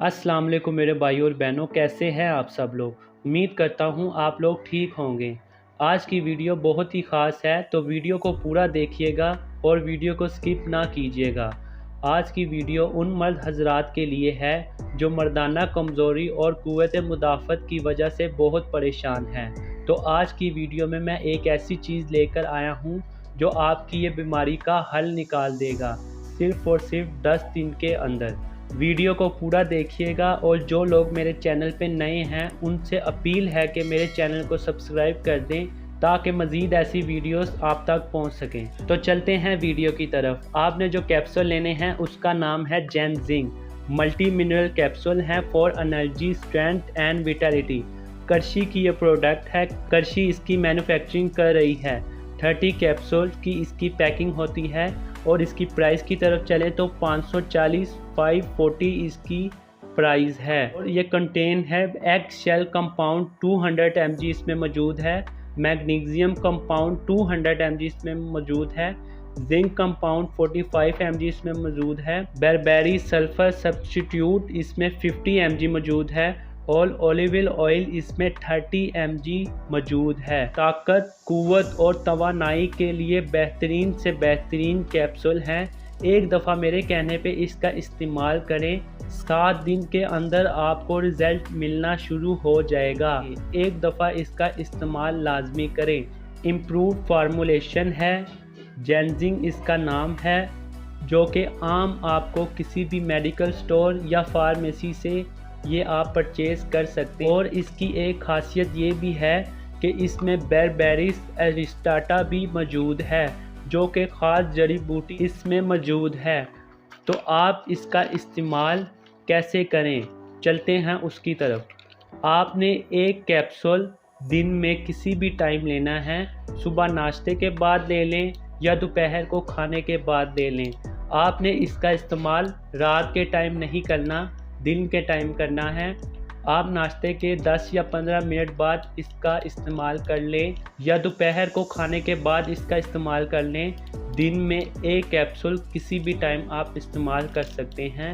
अस्सलाम वालेकुम मेरे भाई और बहनों, कैसे हैं आप सब लोग। उम्मीद करता हूं आप लोग ठीक होंगे। आज की वीडियो बहुत ही ख़ास है, तो वीडियो को पूरा देखिएगा और वीडियो को स्किप ना कीजिएगा। आज की वीडियो उन मर्द हजरात के लिए है जो मर्दाना कमज़ोरी और क़ुव्वत मुदाफ़त की वजह से बहुत परेशान हैं। तो आज की वीडियो में मैं एक ऐसी चीज़ लेकर आया हूँ जो आपकी ये बीमारी का हल निकाल देगा, सिर्फ़ और सिर्फ 10 दिन के अंदर। वीडियो को पूरा देखिएगा और जो लोग मेरे चैनल पे नए हैं उनसे अपील है कि मेरे चैनल को सब्सक्राइब कर दें ताकि मज़ीद ऐसी वीडियोस आप तक पहुंच सकें। तो चलते हैं वीडियो की तरफ। आपने जो कैप्सूल लेने हैं उसका नाम है जेनजिंग मल्टी मिनरल कैप्सूल है for energy, strength and vitality. कर्शी की ये प्रोडक्ट है। कर्शी इसकी मैन्युफैक्चरिंग कर रही है। 30 कैप्सूल की इसकी पैकिंग होती है और इसकी प्राइस की तरफ चले तो 540 इसकी प्राइस है। और ये कंटेन है एग शेल कंपाउंड 200 mg इसमें मौजूद है। मैग्नीशियम कंपाउंड 200 mg इसमें मौजूद है। जिंक कंपाउंड 45 mg इसमें मौजूद है। बेरबेरी सल्फर सब्स्टिट्यूट इसमें 50 mg मौजूद है और ऑलिव ऑयल इसमें 30 mg मौजूद है। ताकत, कुव्वत और तवानाई के लिए बेहतरीन से बेहतरीन कैप्सूल हैं। एक दफ़ा मेरे कहने पे इसका इस्तेमाल करें, 7 दिन के अंदर आपको रिज़ल्ट मिलना शुरू हो जाएगा। एक दफ़ा इसका इस्तेमाल लाजमी करें। इम्प्रूव फार्मूलेशन है, जेनजिंग इसका नाम है, जो कि आम आपको किसी भी मेडिकल स्टोर या फार्मेसी से ये आप परचेज़ कर सकते हैं। और इसकी एक खासियत ये भी है कि इसमें बेरबेरिस एरिस्टाटा भी मौजूद है, जो कि ख़ास जड़ी बूटी इसमें मौजूद है। तो आप इसका इस्तेमाल कैसे करें, चलते हैं उसकी तरफ। आपने एक कैप्सूल दिन में किसी भी टाइम लेना है। सुबह नाश्ते के बाद ले लें या दोपहर को खाने के बाद ले लें। आपने इसका इस्तेमाल रात के टाइम नहीं करना, दिन के टाइम करना है। आप नाश्ते के 10 या 15 मिनट बाद इसका इस्तेमाल कर लें या दोपहर को खाने के बाद इसका इस्तेमाल कर लें। दिन में एक कैप्सूल किसी भी टाइम आप इस्तेमाल कर सकते हैं।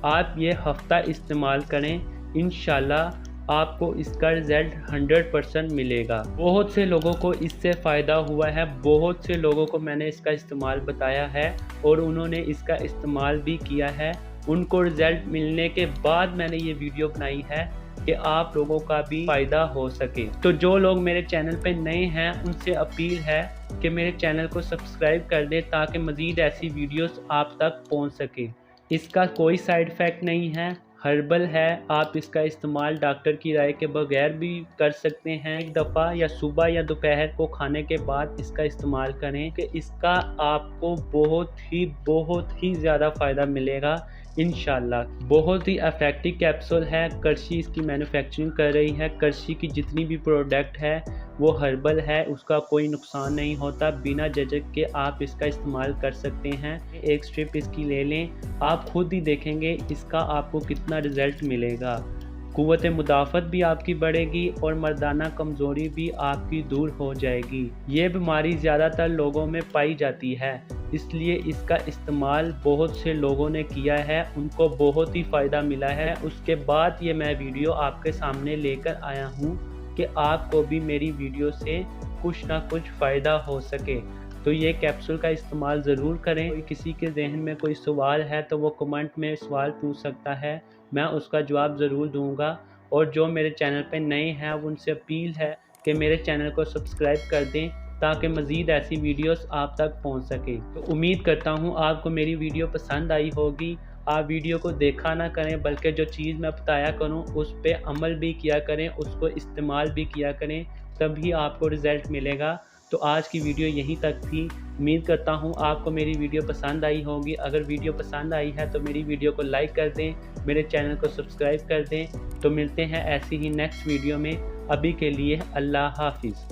आप ये हफ्ता इस्तेमाल करें, इंशाल्लाह आपको इसका रिज़ल्ट 100% मिलेगा। बहुत से लोगों को इससे फ़ायदा हुआ है। बहुत से लोगों को मैंने इसका इस्तेमाल बताया है और उन्होंने इसका इस्तेमाल भी किया है। उनको रिज़ल्ट मिलने के बाद मैंने ये वीडियो बनाई है कि आप लोगों का भी फ़ायदा हो सके। तो जो लोग मेरे चैनल पे नए हैं उनसे अपील है कि मेरे चैनल को सब्सक्राइब कर दें ताकि मज़ीद ऐसी वीडियोस आप तक पहुंच सके। इसका कोई साइड इफ़ेक्ट नहीं है, हर्बल है। आप इसका इस्तेमाल डॉक्टर की राय के बगैर भी कर सकते हैं। एक दफ़ा या सुबह या दोपहर को खाने के बाद इसका इस्तेमाल करें कि इसका आपको बहुत ही ज़्यादा फ़ायदा मिलेगा इंशाल्लाह। बहुत ही इफेक्टिव कैप्सूल है। कर्शी इसकी मैन्युफैक्चरिंग कर रही है। कर्शी की जितनी भी प्रोडक्ट है वो हर्बल है, उसका कोई नुकसान नहीं होता। बिना झिझक के आप इसका इस्तेमाल कर सकते हैं। एक स्ट्रिप इसकी ले लें, आप खुद ही देखेंगे इसका आपको कितना रिज़ल्ट मिलेगा। क़ुव्वत मुदाफ़त भी आपकी बढ़ेगी और मर्दाना कमज़ोरी भी आपकी दूर हो जाएगी। ये बीमारी ज़्यादातर लोगों में पाई जाती है, इसलिए इसका इस्तेमाल बहुत से लोगों ने किया है, उनको बहुत ही फ़ायदा मिला है। उसके बाद ये मैं वीडियो आपके सामने लेकर आया हूँ कि आपको भी मेरी वीडियो से कुछ ना कुछ फ़ायदा हो सके। तो ये कैप्सूल का इस्तेमाल ज़रूर करें। कोई किसी के जहन में कोई सवाल है तो वो कमेंट में सवाल पूछ सकता है, मैं उसका जवाब ज़रूर दूंगा। और जो मेरे चैनल पे नए हैं उनसे अपील है कि मेरे चैनल को सब्सक्राइब कर दें ताकि मज़ीद ऐसी वीडियोस आप तक पहुंच सके। तो उम्मीद करता हूं आपको मेरी वीडियो पसंद आई होगी। आप वीडियो को देखा ना करें बल्कि जो चीज़ मैं बताया करूं उस पर अमल भी किया करें, उसको इस्तेमाल भी किया करें, तभी आपको रिज़ल्ट मिलेगा। तो आज की वीडियो यहीं तक थी। उम्मीद करता हूँ आपको मेरी वीडियो पसंद आई होगी। अगर वीडियो पसंद आई है तो मेरी वीडियो को लाइक कर दें, मेरे चैनल को सब्सक्राइब कर दें। तो मिलते हैं ऐसी ही नेक्स्ट वीडियो में। अभी के लिए अल्लाह हाफिज़।